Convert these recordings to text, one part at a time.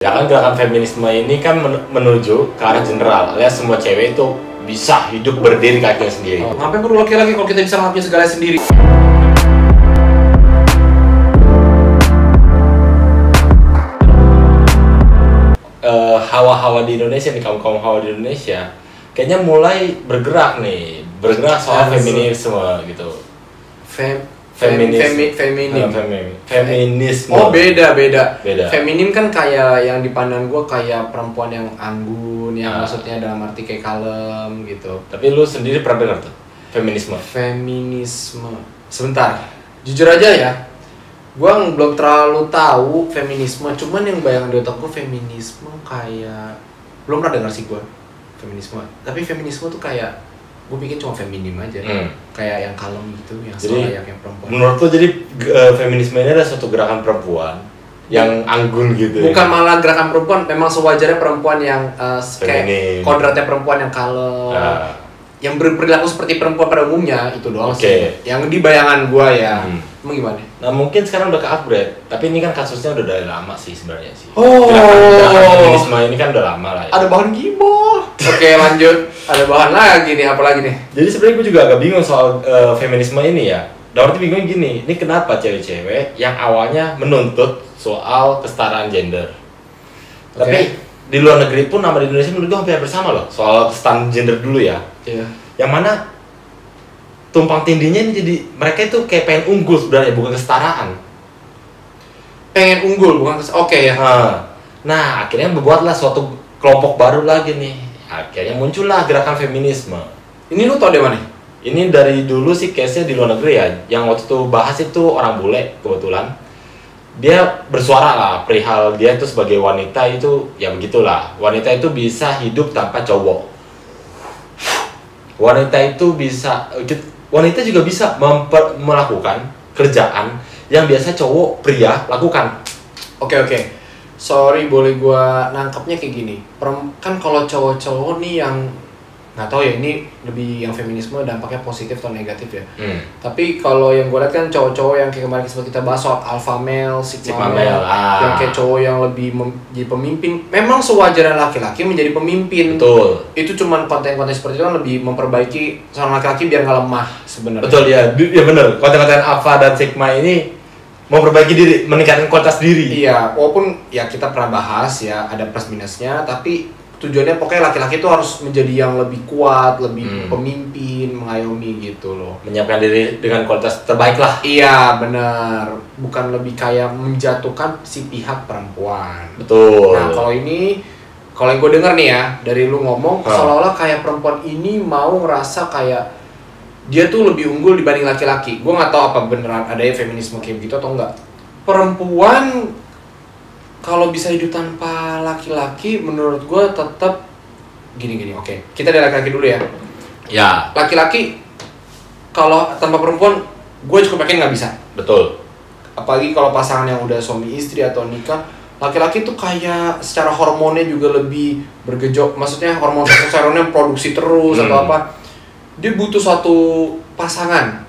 Ya kan gerakan feminisme ini kan menuju ke arah general, alias semua cewek itu bisa hidup berdiri kakinya sendiri. Ngapain perlu laki-laki kalau kita bisa ngelakuin segala sendiri? Hawa-hawa di Indonesia nih, kaum hawa di Indonesia kayaknya mulai bergerak soal feminisme gitu. Feminisme. Oh beda. Feminim kan kayak yang dipandang gue kayak perempuan yang anggun, yang maksudnya dalam arti kayak kalem gitu. Tapi lu sendiri pernah dengar tuh feminisme? Feminisme. Sebentar, jujur aja ya, gue belum terlalu tahu feminisme. Cuman yang bayang di otak gue feminisme kayak belum pernah dengar sih gue feminisme. Tapi feminisme tuh kayak gue pikir cuma feminim aja, kayak yang kalem gitu, yang selayaknya perempuan. Menurut lo jadi feminisme ini adalah suatu gerakan perempuan yang anggun gitu? Bukan malah gerakan perempuan, memang sewajarnya perempuan yang kayak kodratnya perempuan yang kalem, yang berperilaku seperti perempuan pada umumnya, itu doang sih. Yang di bayangan gue ya. Emang gimana? Nah mungkin sekarang udah ke-upgrade, tapi ini kan kasusnya udah dari lama sih sebenarnya sih. Gerakan feminisme ini kan udah lama lah ya. Ada bahan gibah. Oke lanjut, ada bahan lagi nih, apa lagi nih? Jadi sebenarnya gue juga agak bingung soal feminisme ini ya. Dan arti bingungnya gini, ini kenapa cewek-cewek yang awalnya menuntut soal kesetaraan gender. Tapi di luar negeri pun nama di Indonesia menurut gue hampir bersama loh soal kesetaraan gender dulu ya. Iya. Yang mana tumpang tindihnya ini jadi mereka itu kayak pengen unggul sebenarnya, bukan kesetaraan. Pengen unggul bukan ya. Nah akhirnya membuatlah suatu kelompok baru lagi nih. Akhirnya muncullah gerakan feminisme. Ini lu tau dari mana? Ini dari dulu sih case-nya di luar negeri ya. Yang waktu itu bahas itu orang bule kebetulan. Dia bersuara lah perihal dia itu sebagai wanita itu ya begitulah. Wanita itu bisa hidup tanpa cowok. Wanita juga bisa melakukan kerjaan yang biasa cowok pria lakukan. Oke. Sorry, boleh gua nangkepnya kayak gini. Kan kalau cowok-cowok nih yang nggak tahu ya, ini lebih yang feminisme dampaknya positif atau negatif ya. Tapi kalau yang gue lihat kan cowok-cowok yang kayak kemarin sempat kita bahas soal alpha male, sigma male, yang kayak cowok yang lebih jadi pemimpin. Memang sewajarnya laki-laki menjadi pemimpin. Betul. Itu cuman konten-konten seperti itu kan lebih memperbaiki seorang laki-laki biar nggak lemah sebenarnya. Betul ya benar. Konten-konten alpha dan sigma ini memperbaiki diri, meningkatkan kualitas diri. Iya, walaupun ya kita pernah bahas ya ada plus minusnya, tapi tujuannya pokoknya laki-laki itu harus menjadi yang lebih kuat, lebih pemimpin, mengayomi gitu loh. Menyiapkan diri dengan kualitas terbaik lah. Iya benar, bukan lebih kayak menjatuhkan si pihak perempuan. Betul. Nah kalau yang gue denger nih ya dari lu ngomong, seolah-olah kayak perempuan ini mau ngerasa kayak dia tuh lebih unggul dibanding laki-laki. Gue nggak tahu apa beneran ada feminisme kayak gitu atau enggak. Perempuan kalau bisa hidup tanpa laki-laki, menurut gue tetap gini. Oke, kita dari laki-laki dulu ya. Ya. Laki-laki kalau tanpa perempuan, gue cukup yakin nggak bisa. Betul. Apalagi kalau pasangan yang udah suami istri atau nikah, laki-laki tuh kayak secara hormonnya juga lebih bergejolak. Maksudnya hormon testosteronnya produksi terus atau apa. Dia butuh suatu pasangan.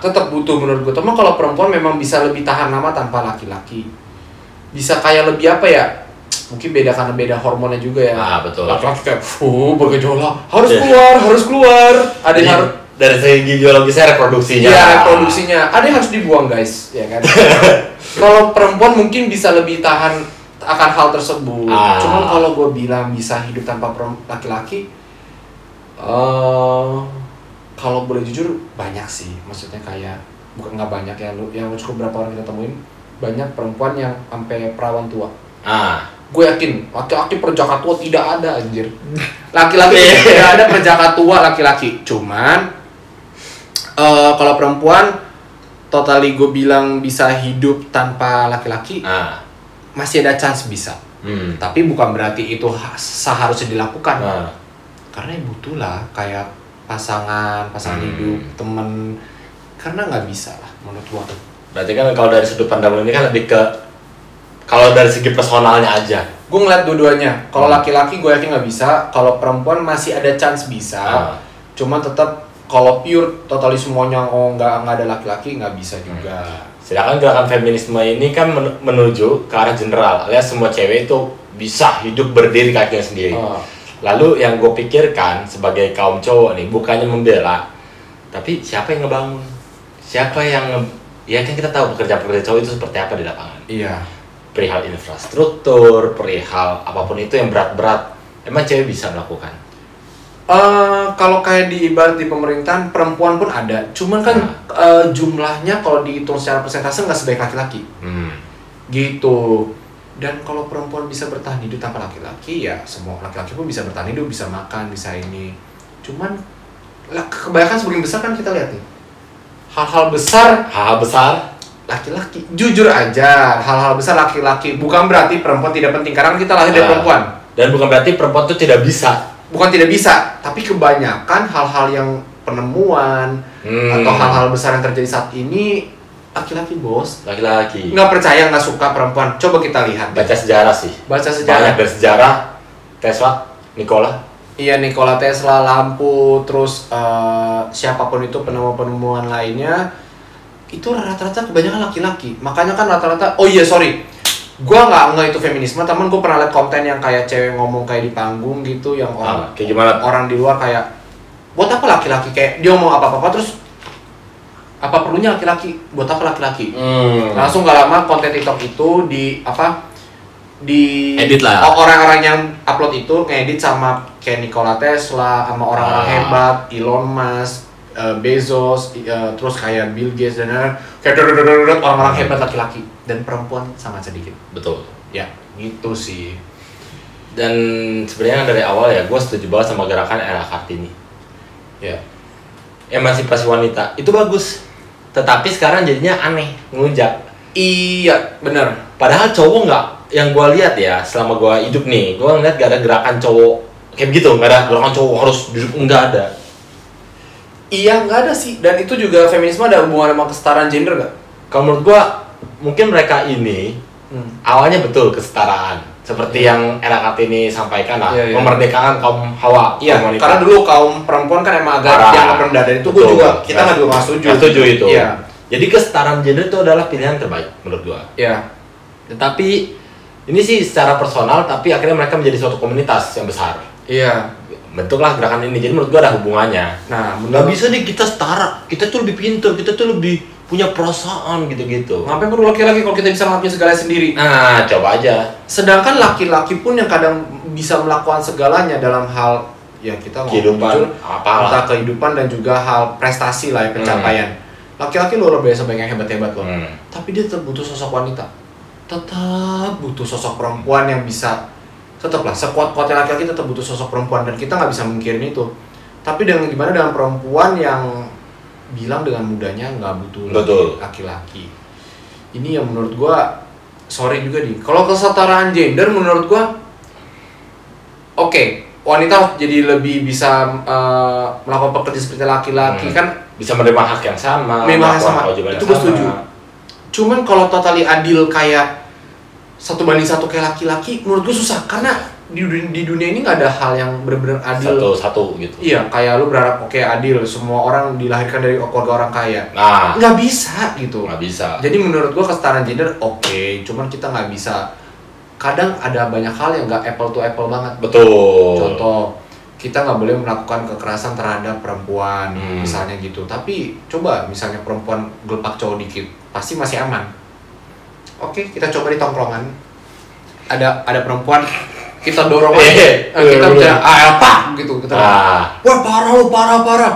Tetap butuh menurut gue. Tapi kalau perempuan memang bisa lebih tahan lama tanpa laki-laki. Bisa kayak lebih apa ya, mungkin beda karena beda hormonnya juga ya. Betul. Laki-laki kayak bergejolak, harus keluar. Ada yang harus dari segi biologisnya reproduksinya. Iya, reproduksinya. Ada yang harus dibuang guys, ya kan. Kalau perempuan mungkin bisa lebih tahan akan hal tersebut. Cuman kalau gue bilang bisa hidup tanpa laki-laki, kalau boleh jujur banyak sih. Maksudnya kayak bukan nggak banyak ya, yang cukup berapa orang kita temuin. Banyak perempuan yang sampai perawan tua. Gue yakin laki-laki perjaka tua tidak ada anjir. Laki-laki tidak ada perjaka tua laki-laki. Cuman kalau perempuan totally gue bilang bisa hidup tanpa laki-laki, masih ada chance bisa. Tapi bukan berarti itu seharusnya dilakukan. Karena ya butuh lah kayak pasangan hidup, temen. Karena nggak bisa lah menurut gue. Berarti kan kalau dari sudut pandang ini kan lebih ke kalau dari segi personalnya aja. Gue ngeliat dua-duanya. Kalau laki-laki gue yakin nggak bisa. Kalau perempuan masih ada chance bisa. Cuma tetap kalau pure totali semuanya nggak ada laki-laki nggak bisa juga. Sedangkan gerakan feminisme ini kan menuju ke arah general, alias semua cewek itu bisa hidup berdiri kakinya sendiri. Lalu yang gue pikirkan sebagai kaum cowok nih, bukannya membela, tapi siapa yang ngebangun? Siapa yang ya kan kita tahu pekerja-pekerja cowok itu seperti apa di lapangan. Iya. Perihal infrastruktur, perihal apapun itu yang berat-berat, emang cewek bisa melakukan? Kalau kayak di ibarat di pemerintahan, perempuan pun ada, cuman kan jumlahnya kalau dihitung secara persentase nggak sebaik laki-laki. Gitu. Dan kalau perempuan bisa bertahan hidup tanpa laki-laki, ya semua laki-laki pun bisa bertahan hidup, bisa makan, bisa ini. Cuman kebanyakan sebagian besar kan kita lihat nih, hal-hal besar laki-laki. Jujur aja, hal-hal besar laki-laki. Bukan berarti perempuan tidak penting, karena kita lahir dari perempuan. Dan bukan berarti perempuan itu tidak bisa. Bukan tidak bisa, tapi kebanyakan hal-hal yang penemuan atau hal-hal besar yang terjadi saat ini laki-laki, bos. Laki-laki. Nggak percaya, nggak suka perempuan. Coba kita lihat. Baca sejarah sih. Baca sejarah. Banyak dari sejarah. Tesla, Nikola. Iya, Nikola Tesla, lampu, terus siapapun itu penemuan-penemuan lainnya, itu rata-rata kebanyakan laki-laki. Makanya kan rata-rata, gua nggak itu feminisme, temen gue pernah liat konten yang kayak cewek ngomong kayak di panggung gitu, yang orang kayak gimana? Orang di luar kayak, buat apa laki-laki, kayak dia ngomong apa-apa terus apa perlunya laki-laki, buat apa laki-laki? Langsung gak lama konten TikTok itu di edit lah. Orang-orang yang upload itu ngedit sama kayak Nikola Tesla, sama orang-orang hebat, Elon Musk, Bezos, terus kayak Bill Gates dan kayak orang-orang hebat laki-laki, dan perempuan sangat sedikit. Betul. Ya, gitu sih. Dan sebenarnya dari awal ya, gue setuju banget sama gerakan era Kartini. Ya. Emansipasi wanita itu bagus, tetapi sekarang jadinya aneh, ngelunjak. Iya, benar. Padahal cowok nggak, yang gue lihat ya selama gue hidup nih, gue ngeliat gak ada gerakan cowok kayak begitu, nggak ada gerakan cowok harus duduk, nggak ada. Iya, nggak ada sih. Dan itu juga feminisme ada hubungan sama kesetaraan gender nggak? Kalau menurut gua, mungkin mereka ini awalnya betul kesetaraan, seperti yang era Kartini sampaikan lah, memerdekakan kaum Hawa. Iya, karena dulu kaum perempuan kan emang agak dianggap rendah, dan itu gua juga, kita nggak setuju. Setuju itu. Iya. Jadi kesetaraan gender itu adalah pilihan terbaik menurut gua. Iya. Tetapi ini sih secara personal, tapi akhirnya mereka menjadi suatu komunitas yang besar. Iya. Bentuklah gerakan ini, jadi menurut gua ada hubungannya. Nah, nggak bisa nih kita setara, kita tuh lebih pintar, kita tuh lebih punya perasaan gitu-gitu. Ngapain perlu laki-laki kalau kita bisa ngelakuin segalanya sendiri? Nah, coba aja. Sedangkan laki-laki pun yang kadang bisa melakukan segalanya dalam hal ya kita kehidupan, entah kehidupan dan juga hal prestasi lah, ya, pencapaian. Laki-laki luar biasa banyak yang hebat-hebat loh. Tapi dia tetap butuh sosok wanita. Tetap butuh sosok perempuan yang bisa, tetaplah sekuat-kuatnya laki-laki tetap butuh sosok perempuan, dan kita nggak bisa mengkirin itu. Tapi dengan gimana dengan perempuan yang bilang dengan mudahnya nggak butuh laki-laki. Ini yang menurut gua sorry juga nih. Kalau kesetaraan gender menurut gua wanita jadi lebih bisa melakukan pekerjaan seperti laki-laki, kan bisa menerima hak yang sama, itu gue setuju. Cuman kalau totally adil kayak 1:1 kayak laki-laki, menurut gue susah, karena di dunia ini nggak ada hal yang benar-benar adil satu gitu. Iya, kayak lu berharap adil semua orang dilahirkan dari keluarga orang kaya. Nah, nggak bisa gitu. Nggak bisa. Jadi menurut gue kesetaraan gender cuman kita nggak bisa. Kadang ada banyak hal yang nggak apple to apple banget. Betul. Contoh, kita nggak boleh melakukan kekerasan terhadap perempuan, misalnya gitu. Tapi coba misalnya perempuan gelepak cowok dikit, pasti masih aman. Kita coba di tongkrongan, ada perempuan, kita dorong kita bicara apa gitu, kita wah parah.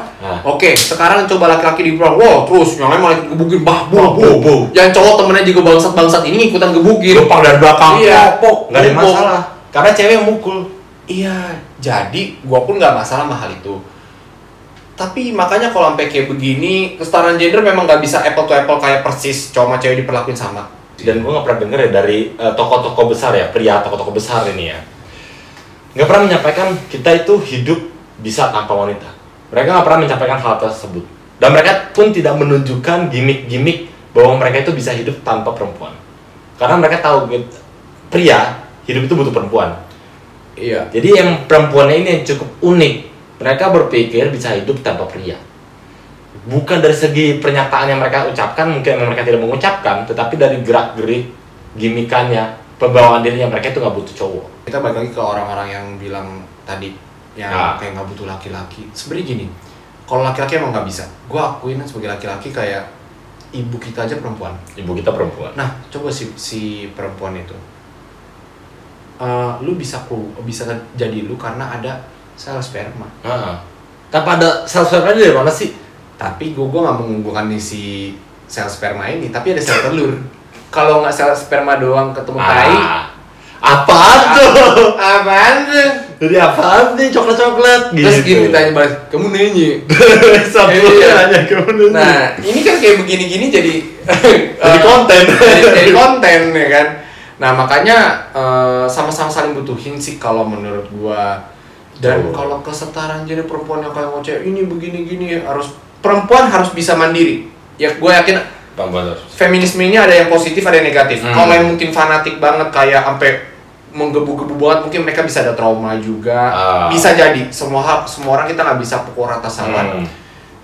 Sekarang coba laki-laki di pulang, terus yang lain malah gebukin, yang cowok temennya juga bangsat ini ikutan gebukin, gepang dari belakang, nggak ada masalah, karena cewek yang mukul. Iya, jadi gua pun nggak masalah sama hal itu. Tapi makanya kalau sampai kayak begini, kesetaraan gender memang nggak bisa apple to apple kayak persis cowok sama cewek diperlakuin sama. Dan gue nggak pernah denger ya dari tokoh-tokoh besar ya, pria tokoh-tokoh besar ini ya, nggak pernah menyampaikan kita itu hidup bisa tanpa wanita. Mereka nggak pernah menyampaikan hal tersebut, dan mereka pun tidak menunjukkan gimmick-gimmick bahwa mereka itu bisa hidup tanpa perempuan, karena mereka tahu pria hidup itu butuh perempuan. Iya. Jadi yang perempuannya ini yang cukup unik, mereka berpikir bisa hidup tanpa pria. Bukan dari segi pernyataan yang mereka ucapkan, mungkin mereka tidak mengucapkan, tetapi dari gerak-gerik, gimikannya, pembawaan dirinya, mereka itu nggak butuh cowok. Kita balik lagi ke orang-orang yang bilang tadi, yang kayak nggak butuh laki-laki. Sebenarnya gini, kalau laki-laki emang nggak bisa. Gue akuin sebagai laki-laki kayak ibu kita aja perempuan. Ibu kita perempuan. Nah, coba si perempuan itu, lu bisa jadi lu karena ada sel sperma. Tanpa ada sel sperma dari mana sih? Tapi gue nggak mengunggulkan si sel sperma ini, tapi ada sel telur. Kalau nggak sel sperma doang ketemu tai, apaan tuh? Apaan tuh? Jadi apaan nih coklat-coklat? Terus gini tanya balik, kamu nanya? Nanya kamu nanya. Nah, ini kan kayak begini-gini jadi konten. Jadi konten ya kan. Nah makanya sama-sama saling butuhin sih kalau menurut gua. Dan kalau kesetaraan jadi perempuan yang kayak ngoceh ini begini-gini perempuan harus bisa mandiri. Ya gue yakin feminisme ini ada yang positif ada yang negatif. Kalau yang mungkin fanatik banget kayak sampai menggebu-gebu banget, mungkin mereka bisa ada trauma juga. Bisa jadi semua orang kita nggak bisa pukul rata sama.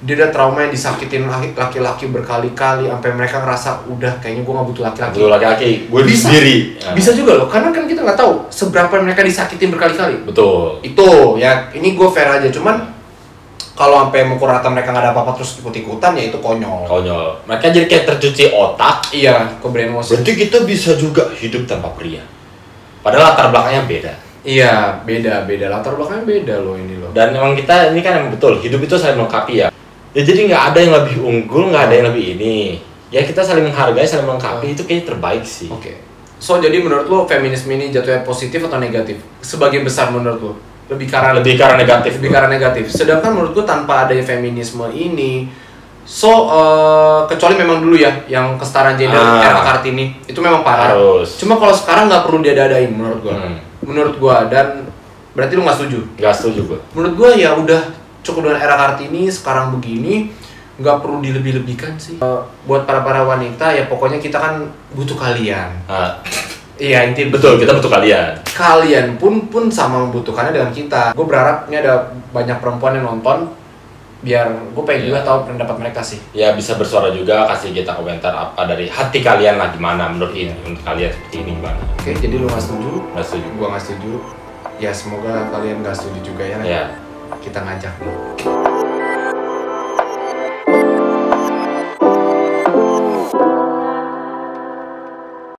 Dia ada trauma yang disakitin laki-laki berkali-kali sampai mereka ngerasa udah kayaknya gue nggak butuh laki-laki. Butuh laki-laki, gue sendiri. Bisa juga loh, karena kan kita nggak tahu seberapa mereka disakitin berkali-kali. Betul. Itu ya, ini gue fair aja, cuman kalau sampai mukul rata mereka nggak ada apa-apa terus ikut-ikutan ya itu konyol. Konyol. Mereka jadi kayak tercuci otak. Iya, ke brainwash. Berarti kita bisa juga hidup tanpa pria. Padahal latar belakangnya beda. Iya, beda latar belakangnya beda loh ini loh. Dan emang kita ini kan yang betul hidup itu saling melengkapi ya. Ya jadi nggak ada yang lebih unggul, nggak ada yang lebih ini. Ya kita saling menghargai, saling melengkapi itu kayaknya terbaik sih. Oke. So jadi menurut lo feminisme ini jatuhnya positif atau negatif? Sebagian besar menurut lo lebih karena negatif. Lebih karena negatif. Sedangkan menurut gue tanpa adanya feminisme ini, kecuali memang dulu ya yang kesetaraan gender era Kartini itu memang parah. Cuma kalau sekarang nggak perlu diadain menurut gue. Menurut gue, dan berarti lu nggak setuju? Nggak setuju gue. Menurut gue ya udah cukup dengan era Kartini sekarang begini, nggak perlu dilebih-lebihkan sih. Buat para wanita ya pokoknya kita kan butuh kalian. Iya intinya betul, kita butuh kalian. Kalian pun sama membutuhkannya dengan kita. Gue berharap ini ada banyak perempuan yang nonton, biar gue pengen juga tahu pendapat mereka sih. Ya bisa bersuara juga, kasih kita komentar apa dari hati kalian lah gimana menurut kalian seperti ini gimana. Oke, jadi lu nggak setuju? Nggak setuju. Gue nggak setuju. Ya semoga kalian nggak setuju juga ya. Iya. Kita ngajak nih.